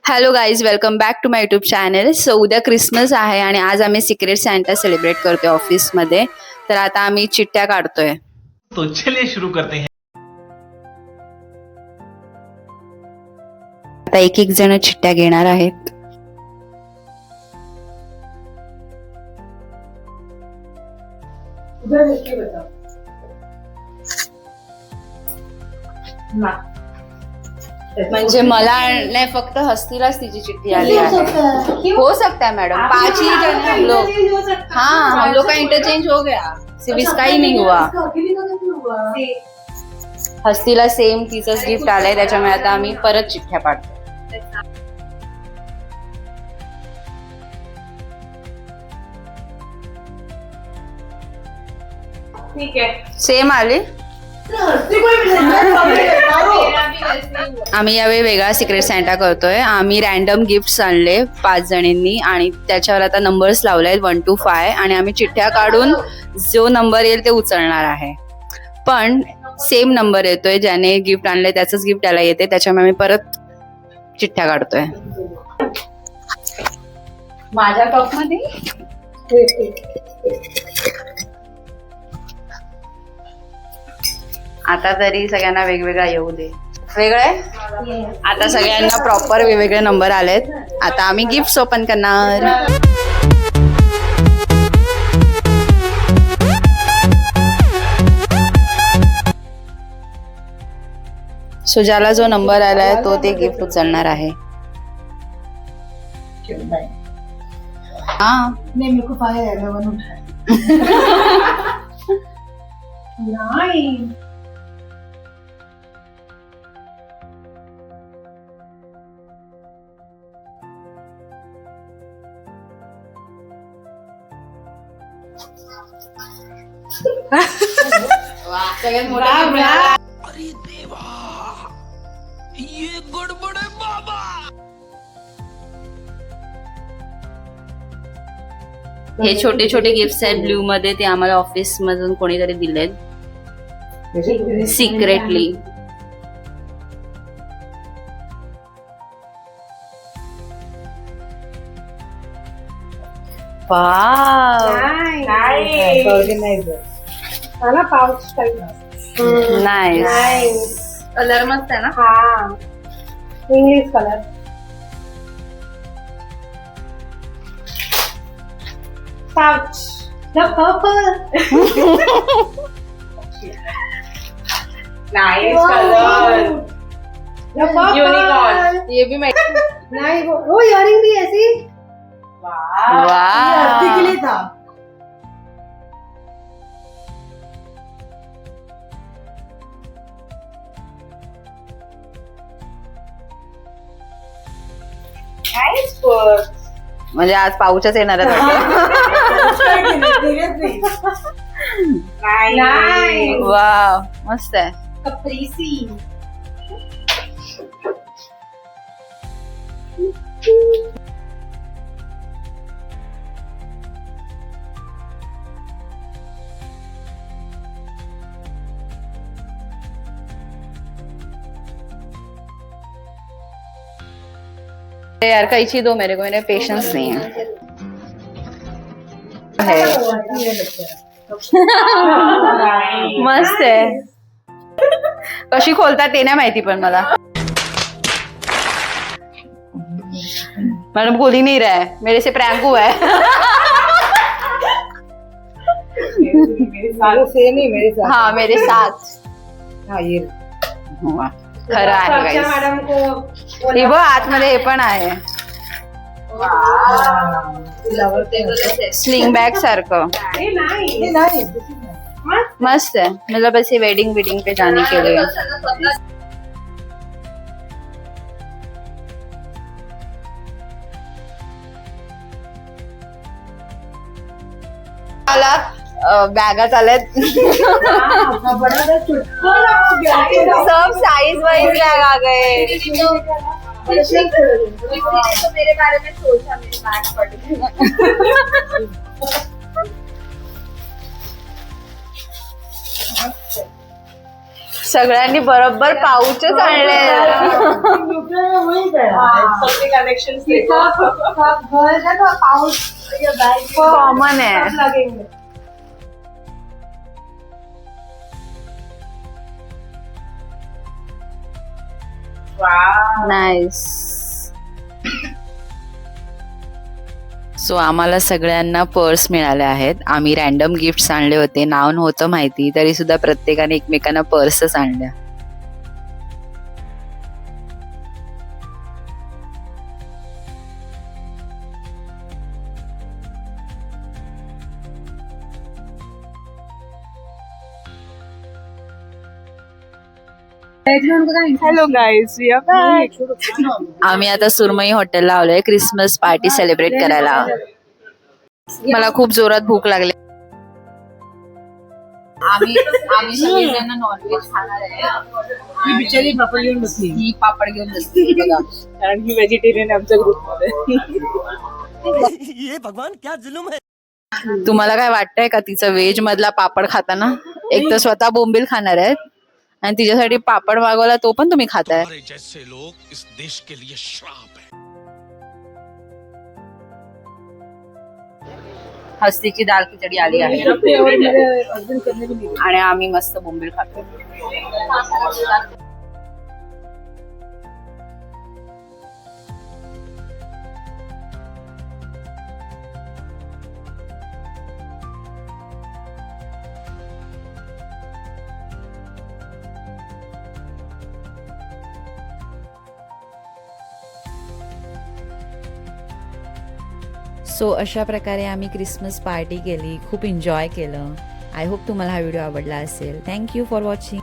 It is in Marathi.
Hello guys, welcome back to my YouTube channel. So उद्या क्रिसमस आहे आणि आज आम्ही सिक्रेट सॅन्टा सेलिब्रेट करतोय ऑफिसमध्ये. तर आता आम्ही चिठ्ठ्या काढतोय. तो चलिए शुरू करते हैं. आता एक एक जण चिठ्ठ्या घेणार आहेत. म्हणजे मला नाही, फक्त हस्तीलाच तिची चिठ्ठी आली आहे. हो सकता है मैडम, 5 ही जन हैं हम लोग. हाँ, हम लोग का इंटरचेंज हो गया, सिर्फ इसका ही नहीं हुआ. हस्तीला सेम तिचंच गिफ्ट आलंय, त्याच्यामुळे आता आम्ही परत चिठ्ठ्या पाडतो. ठीक आहे. सेम आली. आम्ही यावेळी वेगळा सिक्रेट सॅन्टा करतोय. आम्ही रॅन्डम गिफ्ट्स आणले 5 जणींनी आणि त्याच्यावर आता नंबर्स लावले 1 to 5 आणि आम्ही चिठ्ठ्या काढून जो नंबर येईल ते उचलणार आहे. पण सेम नंबर येतोय, ज्याने गिफ्ट आणले त्याचंच गिफ्ट त्याला येते, त्याच्यामुळे आम्ही परत चिठ्ठ्या काढतोय. माझ्या कप मध्ये आता तरी सगळ्यांना वेगवेगळा येऊ दे. वेगळे आता सगळ्यांना प्रॉपर वेगवेगळे नंबर आलेत. आता आम्ही गिफ्ट ओपन करणार. सो ज्याला जो नंबर आलाय तो ते गिफ्ट उचलणार आहे. हाँ नहीं, मेरे को फायर है, मैं वन उठाया. नहीं. सगळ्यात मोठा gift मिळाला. अरे देवा, ये गडबड है बाबा. हे छोटे छोटे गिफ्ट्स आहेत ब्ल्यू मध्ये, ते आम्हाला ऑफिस मधून कोणीतरी दिलेत सिक्रेटली. Wow, organiser. मला पाउच टाइप. नाईस. कलर मस्त आहे ना. हाँ, English colour. Pouch. The purple. Nice color. The purple. Unicorn. ये भी मैं. नहीं, वो इयरिंग भी ऐसी. Wow. ये हस्ती के लिए था. Nice book. म्हणजे आज पाऊचच येणार आहे. Nice. वाव, मस्त आहे. Caprese. यार कैची दो मेरे को, मेरे पेशेंस नहीं है. मस्त आहे. कशी खोलतात ते नाही माहिती, पण मला मैडम बोल ही नहीं रहा है, मेरे से प्रैंक हुआ है. सेम ही मेरे साथ. हाँ मेरे साथ. हाँ, ये हुआ. खरं आहे अच्छा, guys. मैडम को हे बघ, आतमध्ये हे पण आहे स्लिंग बॅग सारखं. ये नहीं. मस्त है, मतलब ऐसे वेडिंग पे जाने के लिए. मला बॅगा चालत सब साइज वाइज बैग आ गए. तो मेरे बारे में सोचा, मेरे बैग पड़ गई. सगळ्यांनी बरोबर पाऊचच आणले. वही गया सबके कनेक्शन घर है ना पाउच ये बैग कॉमन आहे. लगेंगे. नाईस. सो आम्हाला सगळ्यांना पर्स मिळाल्या आहेत. आम्ही रॅन्डम गिफ्ट्स आणले होते. नाव नव्हतं माहिती तरी सुद्धा प्रत्येकाने एकमेकांना पर्सच आणल्या. Hello guys we are back. आम्ही आता सुरमई हॉटेलला आलोय क्रिसमस पार्टी सेलिब्रेट करायला. मला खूप जोरात भूक लागली. आम्ही सगळेजण नॉनव्हेज खाणार आहे. ही बिचारी पापड घेऊन बसली. ही पापड घेऊन बसली बघा. कारण ही व्हेजिटेरियन आमच्या ग्रुप मध्ये. ये भगवान क्या जुलुम है. तुम्हाला काय वाटतंय का तिचं व्हेज मधला पापड खाताना? एक तर स्वतः बोंबील खाणार आहेत आणि तिच्यासाठी पापड मागवला तो पण तुम्ही खाताय. हमारे जैसे लोग इस देश के लिए श्राप है. हस्तीची दाल खिचडी आली आहे और मेरे हस्बैंड करने भी नहीं. आणि आम्ही मस्त बोंबील खातो. सो अशा प्रकारे आम्ही क्रिसमस पार्टी केली. खूप एन्जॉय केलं. आय होप तुम्हाला हा व्हिडिओ आवडला असेल. Thank you for watching.